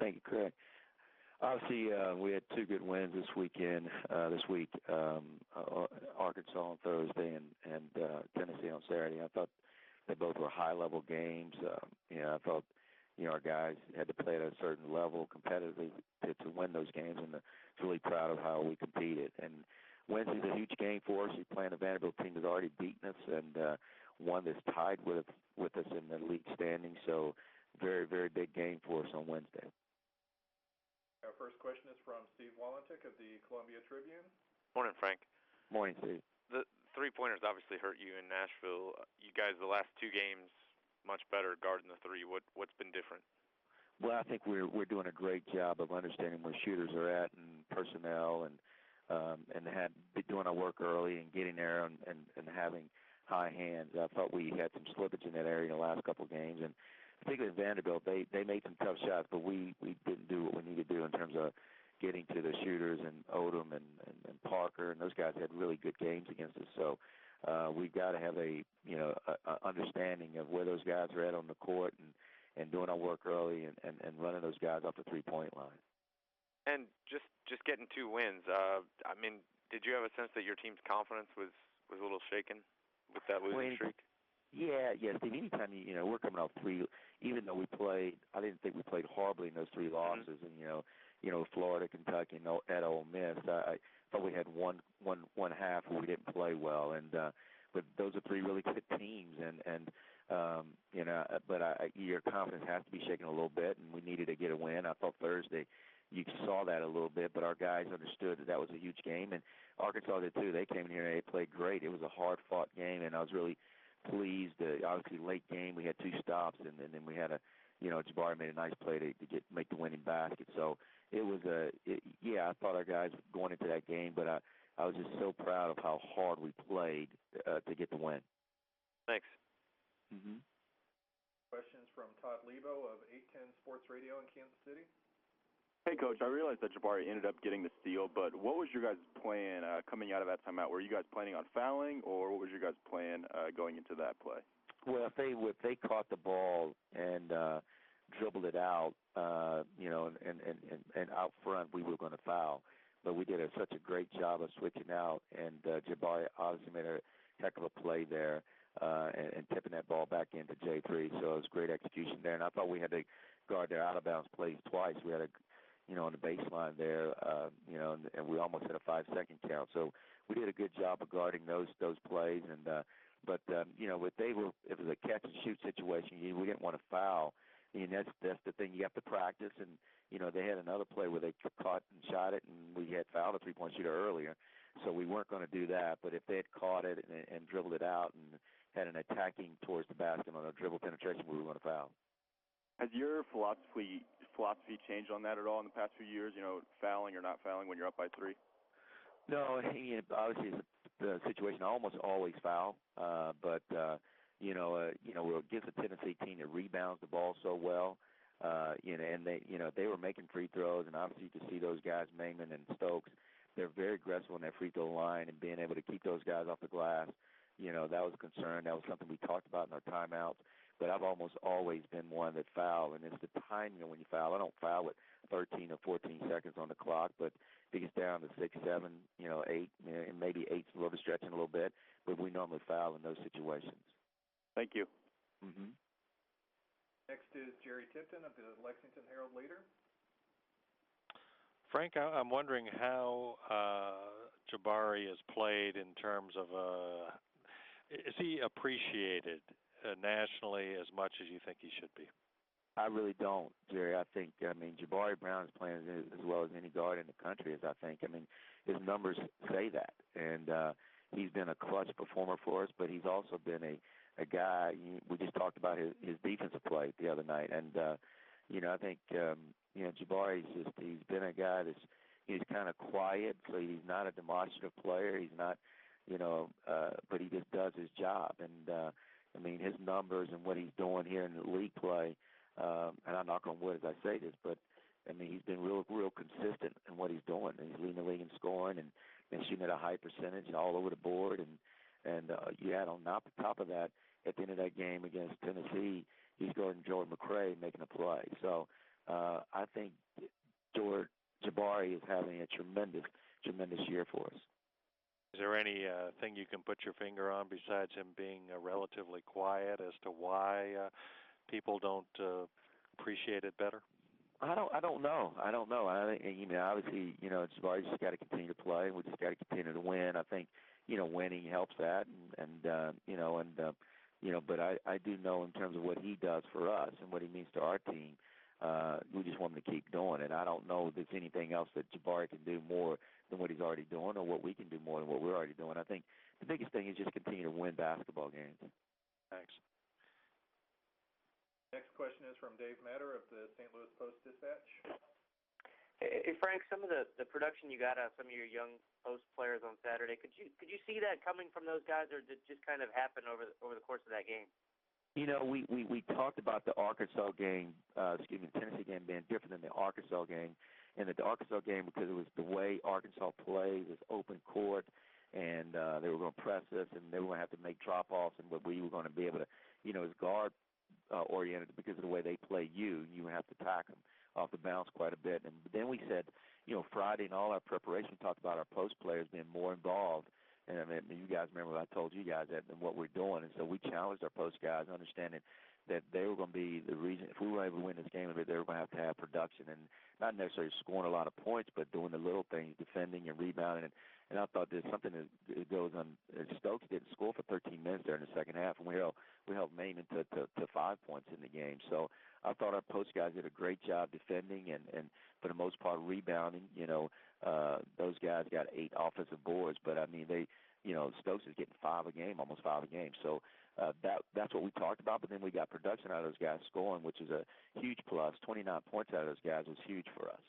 Thank you, Craig. Obviously, we had two good wins this weekend. This week, Arkansas on Thursday and Tennessee on Saturday. I thought they both were high-level games. I thought our guys had to play at a certain level competitively to win those games, and really proud of how we competed. And Wednesday's a huge game for us. We're playing a Vanderbilt team that's already beaten us, and one that's tied with us in the league standing. So, very, very big game for us on Wednesday. Our first question is from Steve Walentik of the Columbia Tribune. Morning, Frank. Morning, Steve. The three-pointers obviously hurt you in Nashville. You guys, the last two games, much better guarding the three. What's been different? Well, I think we're doing a great job of understanding where shooters are at and personnel, and doing our work early and getting there and having high hands. I thought we had some slippage in that area in the last couple of games, and particularly Vanderbilt, they made some tough shots, but we didn't do what we need to do in terms of getting to the shooters, and Odom and Parker, and those guys had really good games against us. So we've got to have a understanding of where those guys are at on the court, and doing our work early and running those guys off the three-point line. And just getting two wins. I mean, did you have a sense that your team's confidence was a little shaken with that losing streak? Yeah, Steve. Anytime we're coming off three, even though I didn't think we played horribly in those three losses, and Florida, Kentucky, and at Ole Miss. I thought we had one half where we didn't play well, and but those are three really good teams, but your confidence has to be shaken a little bit, and we needed to get a win. I thought Thursday you saw that a little bit, but our guys understood that was a huge game, and Arkansas did too. They came in here and they played great. It was a hard-fought game, and I was really pleased. Obviously, late game, we had two stops, and then we had Jabari made a nice play to make the winning basket. So it was I thought our guys were going into that game, but I was just so proud of how hard we played to get the win. Thanks. Mm-hmm. Questions from Todd Lebo of 810 Sports Radio in Kansas City. Hey, Coach, I realized that Jabari ended up getting the steal, but what was your guys' plan coming out of that timeout? Were you guys planning on fouling, or what was your guys' plan going into that play? Well, if they caught the ball and dribbled it out, and out front, we were going to foul. But we did such a great job of switching out, and Jabari obviously made a heck of a play there and tipping that ball back into J3. So it was great execution there. And I thought we had to guard their out-of-bounds plays twice. We had on the baseline there, and we almost had a 5-second count. So we did a good job of guarding those plays. And if it was a catch and shoot situation, we didn't want to foul. I mean, that's the thing you have to practice. And they had another play where they caught and shot it, and we had fouled a three-point shooter earlier, so we weren't going to do that. But if they had caught it and dribbled it out and had an attacking towards the basket on a dribble penetration, we were going to foul. Has your philosophy changed on that at all in the past few years, fouling or not fouling when you're up by three? No, obviously it's the situation. I almost always foul, but we're against a Tennessee team that rebounds the ball so well, and they were making free throws, and obviously you can see those guys, Mangman and Stokes, they're very aggressive on that free throw line, and being able to keep those guys off the glass, that was a concern. That was something we talked about in our timeouts. But I've almost always been one that foul, and it's the timing when you foul. I don't foul with 13 or 14 seconds on the clock, but if it gets down to 6, 7, 8, and maybe 8's a little bit stretching a little bit, but we normally foul in those situations. Thank you. Mm-hmm. Next is Jerry Tipton of the Lexington Herald-Leader. Frank, I'm wondering how Jabari has played in terms of is he appreciated nationally as much as you think he should be? I really don't, Jerry. Jabari Brown is playing as well as any guard in the country, as I think. His numbers say that, and he's been a clutch performer for us, but he's also been a guy. We just talked about his defensive play the other night, and I think Jabari's he's been a guy he's kind of quiet, so he's not a demonstrative player. He's not, but he just does his job, and his numbers and what he's doing here in the league play, and I knock on wood as I say this, but he's been real consistent in what he's doing. He's leading the league in scoring and shooting at a high percentage and all over the board, and you add on top of that, at the end of that game against Tennessee, he's guarding Jordan McRae making a play. So I think Jabari is having a tremendous year for us. Is there any thing you can put your finger on besides him being relatively quiet as to why people don't appreciate it better? I don't know. I think, obviously, Jabari just got to continue to play. We just got to continue to win. I think, winning helps that, but I do know in terms of what he does for us and what he means to our team. We just want him to keep doing it. I don't know if there's anything else that Jabari can do more than what he's already doing, or what we can do more than what we're already doing. I think the biggest thing is just continue to win basketball games. Thanks. Next question is from Dave Matter of the St. Louis Post-Dispatch. Hey Frank, some of the production you got out of some of your young Post players on Saturday, could you see that coming from those guys, or did it just kind of happen over the course of that game? We talked about the Arkansas game, Tennessee game being different than the Arkansas game, and that the Arkansas game, because it was the way Arkansas plays, was open court, and they were going to press us, and they were going to have to make drop-offs, and we were going to be able to, as guard oriented, because of the way they play you have to attack them off the bounce quite a bit. And then we said, Friday and all our preparation talked about our post players being more involved. And I mean, you guys remember what I told you guys that and what we're doing. And so we challenged our post guys, understanding that they were going to be the reason, if we were able to win this game, they were going to have production, and not necessarily scoring a lot of points, but doing the little things, defending and rebounding. And I thought there's something that goes on. Stokes didn't score for 13 minutes there in the second half, and we helped Maine to 5 points in the game. So I thought our post guys did a great job defending and for the most part rebounding. Those guys got 8 offensive boards, but I mean Stokes is getting 5 a game, almost 5 a game. So that's what we talked about. But then we got production out of those guys scoring, which is a huge plus. 29 points out of those guys was huge for us.